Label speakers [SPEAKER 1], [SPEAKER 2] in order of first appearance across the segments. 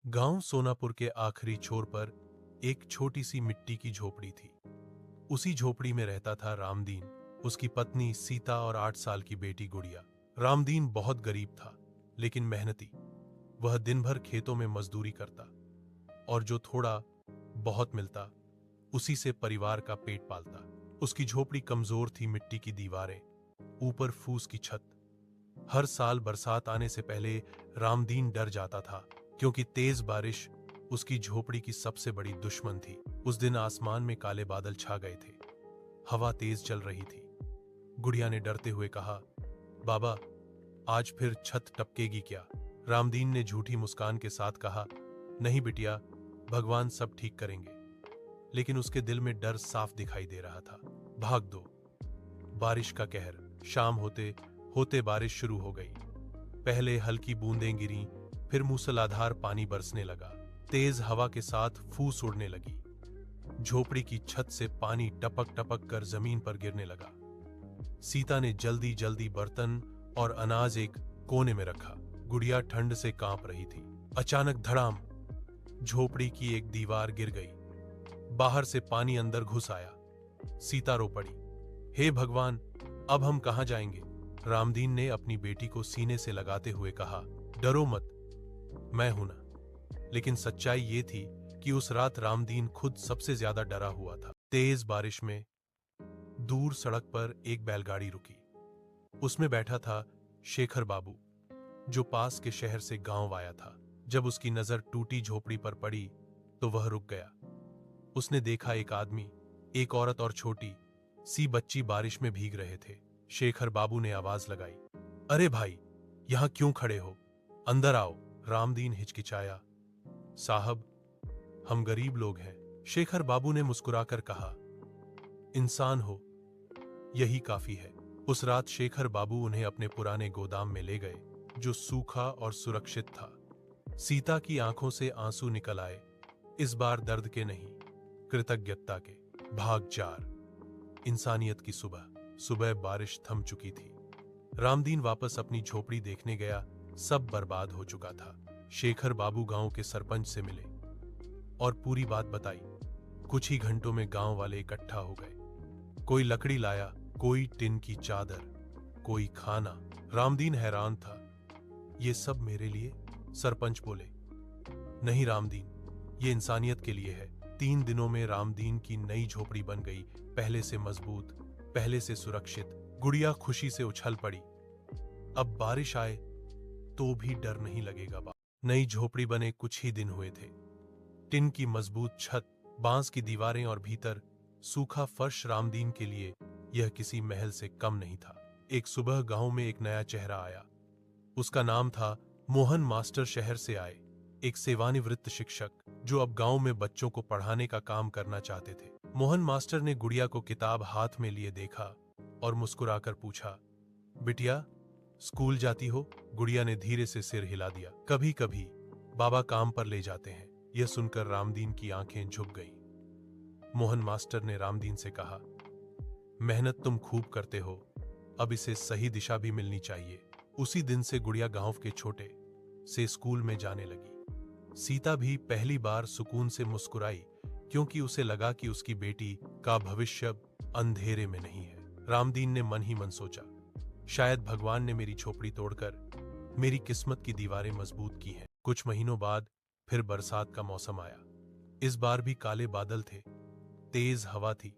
[SPEAKER 1] गांव सोनापुर के आखिरी छोर पर एक छोटी सी मिट्टी की झोपड़ी थी। उसी झोपड़ी में रहता था रामदीन, उसकी पत्नी सीता और 8 साल की बेटी गुड़िया। रामदीन बहुत गरीब था, लेकिन मेहनती। वह दिन भर खेतों में मजदूरी करता और जो थोड़ा बहुत मिलता उसी से परिवार का पेट पालता। उसकी झोपड़ी कमजोर थी, मिट्टी की दीवारें, ऊपर फूस की छत। हर साल बरसात आने से पहले रामदीन डर जाता था, क्योंकि तेज बारिश उसकी झोपड़ी की सबसे बड़ी दुश्मन थी। उस दिन आसमान में काले बादल छा गए थे, हवा तेज चल रही थी। गुड़िया ने डरते हुए कहा, बाबा, आज फिर छत टपकेगी क्या? रामदीन ने झूठी मुस्कान के साथ कहा, नहीं बिटिया, भगवान सब ठीक करेंगे। लेकिन उसके दिल में डर साफ दिखाई दे रहा था। भाग दो। बारिश का कहर। शाम होते होते बारिश शुरू हो गई। पहले हल्की बूंदें गिरीं, फिर मूसलाधार पानी बरसने लगा। तेज हवा के साथ फूस उड़ने लगी। झोपड़ी की छत से पानी टपक टपक कर जमीन पर गिरने लगा। सीता ने जल्दी जल्दी बर्तन और अनाज एक कोने में रखा। गुड़िया ठंड से कांप रही थी। अचानक धड़ाम, झोपड़ी की एक दीवार गिर गई। बाहर से पानी अंदर घुस आया। सीता रो पड़ी, हे भगवान, अब हम कहां जाएंगे? रामदीन ने अपनी बेटी को सीने से लगाते हुए कहा, डरो मत, मैं हूं ना। लेकिन सच्चाई ये थी कि उस रात रामदीन खुद सबसे ज्यादा डरा हुआ था। तेज बारिश में दूर सड़क पर एक बैलगाड़ी रुकी। उसमें बैठा था शेखर बाबू, जो पास के शहर से गांव आया था। जब उसकी नजर टूटी झोपड़ी पर पड़ी तो वह रुक गया। उसने देखा एक आदमी, एक औरत और छोटी सी बच्ची बारिश में भीग रहे थे। शेखर बाबू ने आवाज लगाई, अरे भाई, यहां क्यों खड़े हो? अंदर आओ। रामदीन हिचकिचाया, साहब, हम गरीब लोग हैं। शेखर बाबू ने मुस्कुराकर कहा, इंसान हो, यही काफी है। उस रात शेखर बाबू उन्हें अपने पुराने गोदाम में ले गए, जो सूखा और सुरक्षित था। सीता की आंखों से आंसू निकल आए, इस बार दर्द के नहीं, कृतज्ञता के। भाग 4। इंसानियत की सुबह। सुबह बारिश थम चुकी थी। रामदीन वापस अपनी झोपड़ी देखने गया। सब बर्बाद हो चुका था। शेखर बाबू गांव के सरपंच से मिले और पूरी बात बताई। कुछ ही घंटों में गांव वाले इकट्ठा हो गए। कोई लकड़ी लाया, कोई टिन की चादर, कोई खाना। रामदीन हैरान था, ये सब मेरे लिए? सरपंच बोले, नहीं रामदीन, ये इंसानियत के लिए है। 3 दिनों में रामदीन की नई झोपड़ी बन गई, पहले से मजबूत, पहले से सुरक्षित। गुड़िया खुशी से उछल पड़ी, अब बारिश आए तो भी डर नहीं लगेगा। नई झोपड़ी बने कुछ ही दिन हुए थे। टिन की मजबूत छत, बांस की दीवारें और भीतर सूखा फर्श रामदीन के लिए यह किसी महल से कम नहीं था। एक सुबह गांव में एक नया चेहरा आया। उसका नाम था मोहन मास्टर। शहर से आए एक सेवानिवृत्त शिक्षक, जो अब गांव में बच्चों को पढ़ाने का काम करना चाहते थे। मोहन मास्टर ने गुड़िया को किताब हाथ में लिए देखा और मुस्कुराकर पूछा, बिटिया, स्कूल जाती हो? गुड़िया ने धीरे से सिर हिला दिया। कभी कभी बाबा काम पर ले जाते हैं। यह सुनकर रामदीन की आंखें झुक गईं। मोहन मास्टर ने रामदीन से कहा, मेहनत तुम खूब करते हो, अब इसे सही दिशा भी मिलनी चाहिए। उसी दिन से गुड़िया गांव के छोटे से स्कूल में जाने लगी। सीता भी पहली बार सुकून से मुस्कुराई, क्योंकि उसे लगा कि उसकी बेटी का भविष्य अंधेरे में नहीं है। रामदीन ने मन ही मन सोचा, शायद भगवान ने मेरी झोपड़ी तोड़कर मेरी किस्मत की दीवारें मजबूत की हैं। कुछ महीनों बाद फिर बरसात का मौसम आया। इस बार भी काले बादल थे, तेज हवा थी,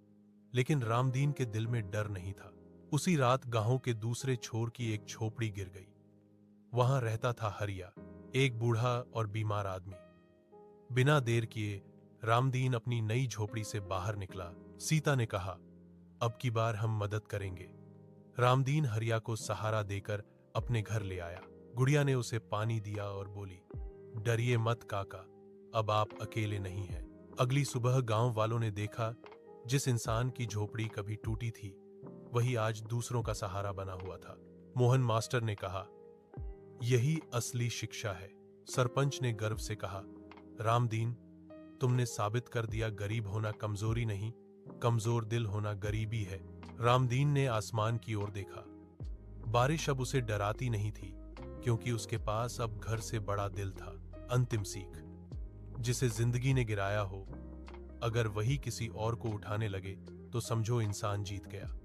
[SPEAKER 1] लेकिन रामदीन के दिल में डर नहीं था। उसी रात गांव के दूसरे छोर की एक झोपड़ी गिर गई। वहां रहता था हरिया, एक बूढ़ा और बीमार आदमी। बिना देर किए रामदीन अपनी नई झोपड़ी से बाहर निकला। सीता ने कहा, अब की बार हम मदद करेंगे। रामदीन हरिया को सहारा देकर अपने घर ले आया। गुड़िया ने उसे पानी दिया और बोली, डरिए मत काका, अब आप अकेले नहीं हैं। अगली सुबह गांव वालों ने देखा, जिस इंसान की झोपड़ी कभी टूटी थी, वही आज दूसरों का सहारा बना हुआ था। मोहन मास्टर ने कहा, यही असली शिक्षा है। सरपंच ने गर्व से कहा, रामदीन, तुमने साबित कर दिया, गरीब होना कमजोरी नहीं, कमजोर दिल होना गरीबी है। रामदीन ने आसमान की ओर देखा। बारिश अब उसे डराती नहीं थी, क्योंकि उसके पास अब घर से बड़ा दिल था। अंतिम सीख। जिसे जिंदगी ने गिराया हो, अगर वही किसी और को उठाने लगे तो समझो इंसान जीत गया।